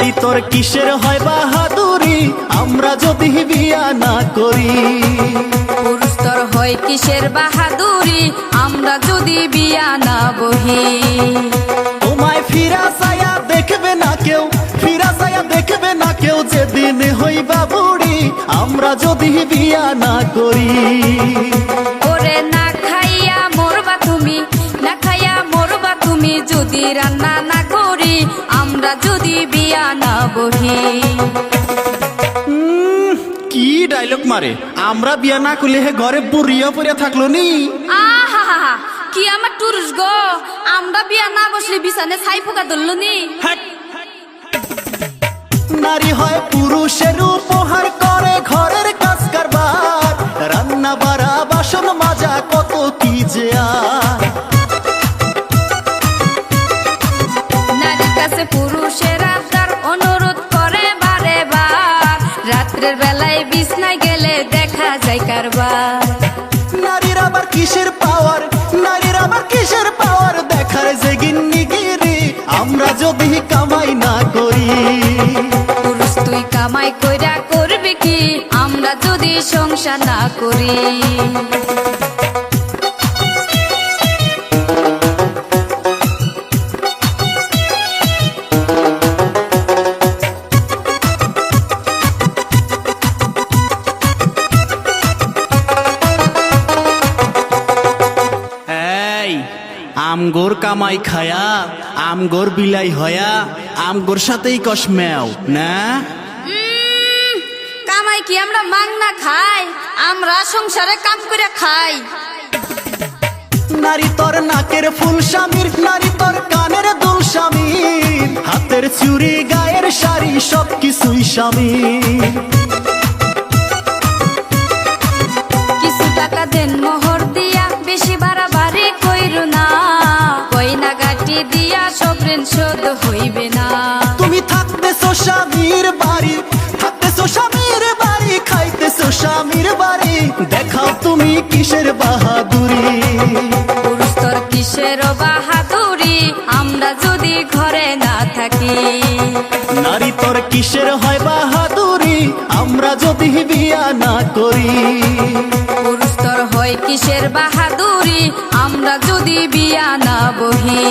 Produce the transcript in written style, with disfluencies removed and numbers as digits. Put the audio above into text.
নারী তোর কিসের হয় বাহাদুরি আমরা যদি বিয়া না করি। পুরুষ তোর হয় কিসের বাহাদুরি আমরা যদি বিয়া না বহি। তোমায় ফিরা ছায়া দেখবে না কেউ, ফিরা ছায়া দেখবে না কেউ যেদিন হইবা বুড়ি আমরা যদি বিয়া না করি। ওরে না খাইয়া মরবা তুমি, না খাইয়া মরবা তুমি যদি রান্না না করি আমরা যদি বিয়া না বহি। কি ডায়লগ মারে, আমরা বিয়া না করলে হে ঘরে বুড়িয়া পড়িয়া থাকলো নি। আহা কি আমার টুরুস গো, আমরা বিয়া না বসলে বিছানে ছাই পোকা ধরলো নি। নারী হয় পুরুষের উপহার করে ঘরের কাজ কারবার, রান্না বাড়া বাসন মাজা কত কি যে আর। নারীর কাছে পুরুষের আবদার অনুরোধ করে বারে বার, রাত্রের বেলায় বিছনায় গেলে দেখা যায় কারবার। নারীর আবার কিসের পাওয়ার, নারীর আবার কিসের পাওয়ার দেখার যে গিন্নিগিরি আমরা যদি কামাই না করি। পুরুষ তুই কামাই কইরা করবি কি আমরা যদি সংসার না করি। আমগোর কামাই খায়া আমগোর বিলাই হয়া আমগোর সাথেই কসমেও না। কামাই কি আমরা মাংনা খাই, আমরা সংসারে কাম করে খাই। নারী তোর নাকের ফুল স্বামীর, নারী তোর কানের দুল স্বামীর, হাতের চুড়ি গায়ের শাড়ি সব কিছুই স্বামীর। কিছু টাকা দেন মোহর দিয়া বেশি বাড়াবাড়ি কইরো না, কইনা গাটি দিয়া সব ঋণ শোধ হইবে না। তুমি থাকতেছো স্বামীর বাড়ি, থাকতেছো স্বামীর বাড়ি, খাইতেছো স্বামীর বাড়ি, দেখাও তুমি কিসের বাহাদুরি। পুরুষ তোর কিসের বাহাদুরি আমরা যদি ঘরে না থাকি। নারী তোর কিসের হয় বাহাদুরি আমরা যদি বিয়া না করি। পুরুষ তোর হয় কিসের বাহাদুরি আমরা যদি বিয়া না বহি।